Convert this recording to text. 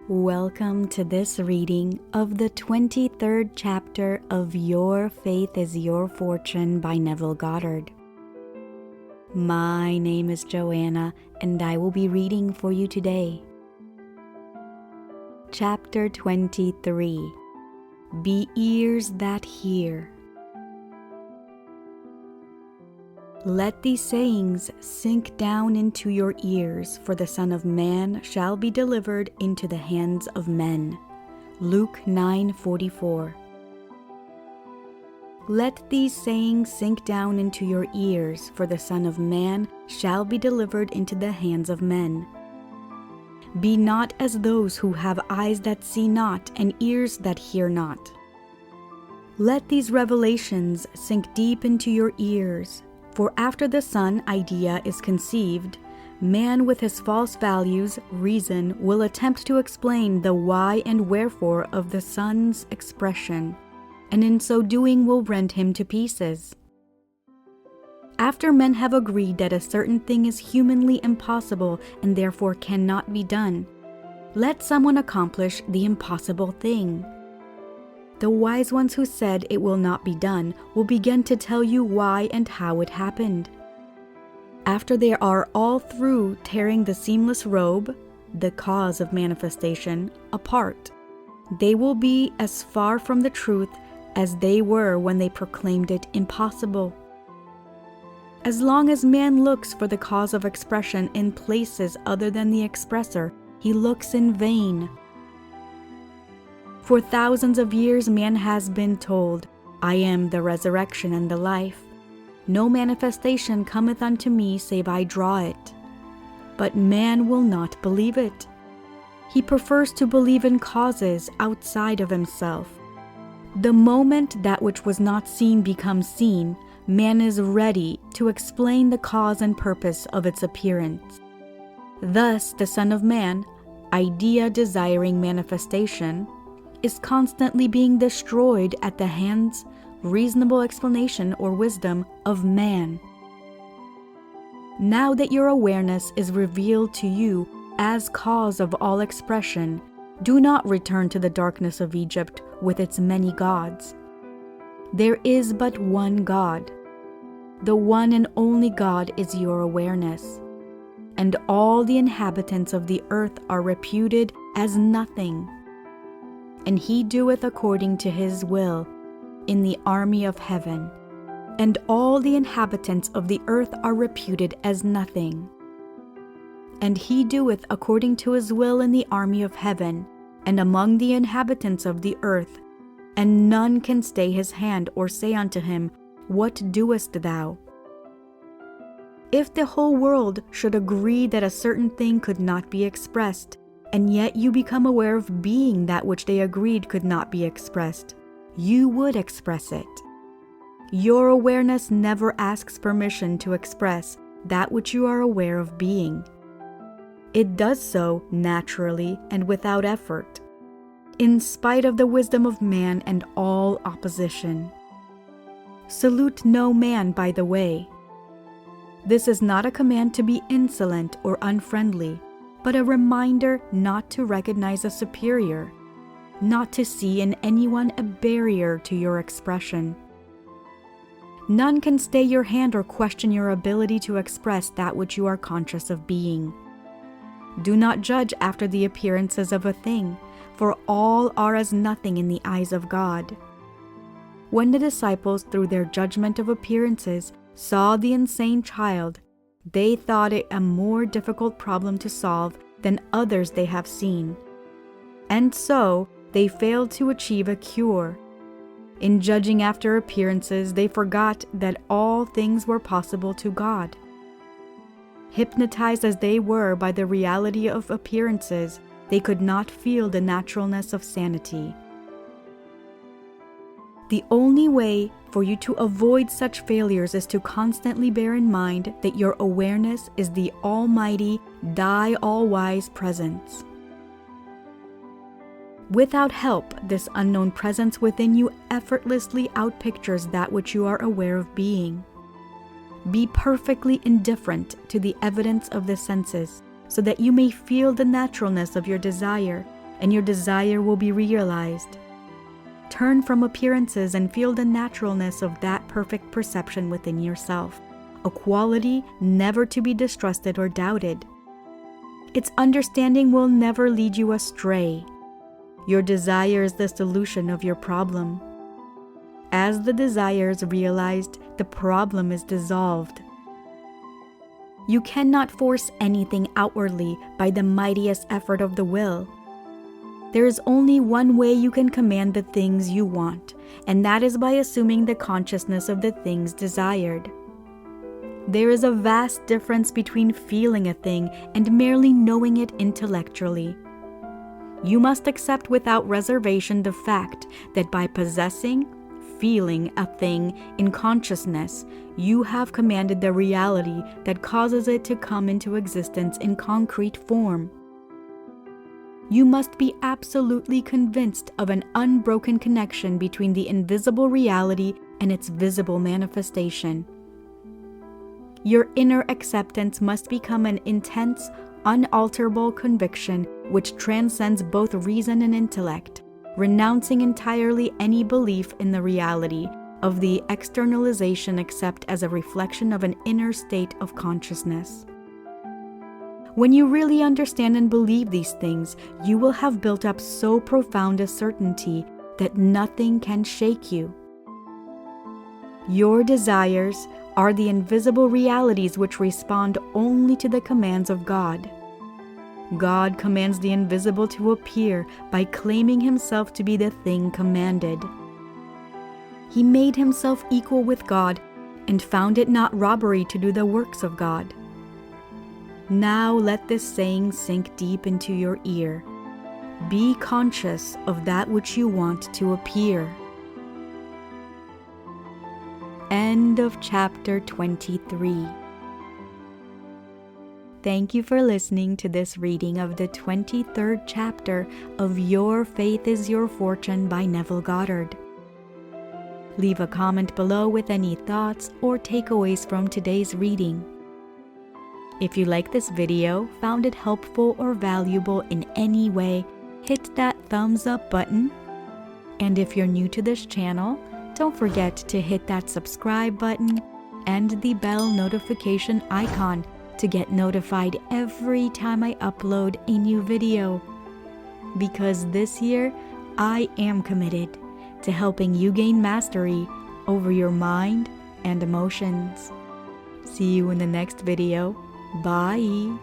Welcome to this reading of the 23rd chapter of Your Faith is Your Fortune by Neville Goddard. My name is Joanna, and I will be reading for you today. Chapter 23. Be ears that hear. Let these sayings sink down into your ears, for the Son of Man shall be delivered into the hands of men. Luke 9:44. Let these sayings sink down into your ears, for the Son of Man shall be delivered into the hands of men. Be not as those who have eyes that see not and ears that hear not. Let these revelations sink deep into your ears. For after the Son idea is conceived, man with his false values, reason, will attempt to explain the why and wherefore of the Son's expression, and in so doing will rend him to pieces. After men have agreed that a certain thing is humanly impossible and therefore cannot be done, let someone accomplish the impossible thing. The wise ones who said it will not be done will begin to tell you why and how it happened. After they are all through tearing the seamless robe, the cause of manifestation, apart, they will be as far from the truth as they were when they proclaimed it impossible. As long as man looks for the cause of expression in places other than the expressor, he looks in vain. For thousands of years man has been told, I am the resurrection and the life. No manifestation cometh unto me save I draw it. But man will not believe it. He prefers to believe in causes outside of himself. The moment that which was not seen becomes seen, man is ready to explain the cause and purpose of its appearance. Thus the Son of Man, idea desiring manifestation, is constantly being destroyed at the hands, reasonable explanation or wisdom of man. Now that your awareness is revealed to you as cause of all expression, do not return to the darkness of Egypt with its many gods. There is but one God. The one and only God is your awareness, and all the inhabitants of the earth are reputed as nothing. And he doeth according to his will in the army of heaven, and all the inhabitants of the earth are reputed as nothing. And he doeth according to his will in the army of heaven, and among the inhabitants of the earth, and none can stay his hand or say unto him, What doest thou? If the whole world should agree that a certain thing could not be expressed, and yet you become aware of being that which they agreed could not be expressed, you would express it. Your awareness never asks permission to express that which you are aware of being. It does so naturally and without effort, in spite of the wisdom of man and all opposition. Salute no man by the way. This is not a command to be insolent or unfriendly, but a reminder not to recognize a superior, not to see in anyone a barrier to your expression. None can stay your hand or question your ability to express that which you are conscious of being. Do not judge after the appearances of a thing, for all are as nothing in the eyes of God. When the disciples, through their judgment of appearances, saw the insane child, they thought it a more difficult problem to solve than others they have seen. And so, they failed to achieve a cure. In judging after appearances, they forgot that all things were possible to God. Hypnotized as they were by the reality of appearances, they could not feel the naturalness of sanity. The only way for you to avoid such failures is to constantly bear in mind that your awareness is the almighty, thy all-wise presence. Without help, this unknown presence within you effortlessly outpictures that which you are aware of being. Be perfectly indifferent to the evidence of the senses, so that you may feel the naturalness of your desire and your desire will be realized. Turn from appearances and feel the naturalness of that perfect perception within yourself, a quality never to be distrusted or doubted. Its understanding will never lead you astray. Your desire is the solution of your problem. As the desire is realized, the problem is dissolved. You cannot force anything outwardly by the mightiest effort of the will. There is only one way you can command the things you want, and that is by assuming the consciousness of the things desired. There is a vast difference between feeling a thing and merely knowing it intellectually. You must accept without reservation the fact that by feeling a thing in consciousness, you have commanded the reality that causes it to come into existence in concrete form. You must be absolutely convinced of an unbroken connection between the invisible reality and its visible manifestation. Your inner acceptance must become an intense, unalterable conviction which transcends both reason and intellect, renouncing entirely any belief in the reality of the externalization except as a reflection of an inner state of consciousness. When you really understand and believe these things, you will have built up so profound a certainty that nothing can shake you. Your desires are the invisible realities which respond only to the commands of God. God commands the invisible to appear by claiming himself to be the thing commanded. He made himself equal with God and found it not robbery to do the works of God. Now let this saying sink deep into your ear. Be conscious of that which you want to appear. End of chapter 23. Thank you for listening to this reading of the 23rd chapter of Your Faith is Your Fortune by Neville Goddard. Leave a comment below with any thoughts or takeaways from today's reading. If you like this video, found it helpful or valuable in any way, hit that thumbs up button. And if you're new to this channel, don't forget to hit that subscribe button and the bell notification icon to get notified every time I upload a new video. Because this year, I am committed to helping you gain mastery over your mind and emotions. See you in the next video. Bye.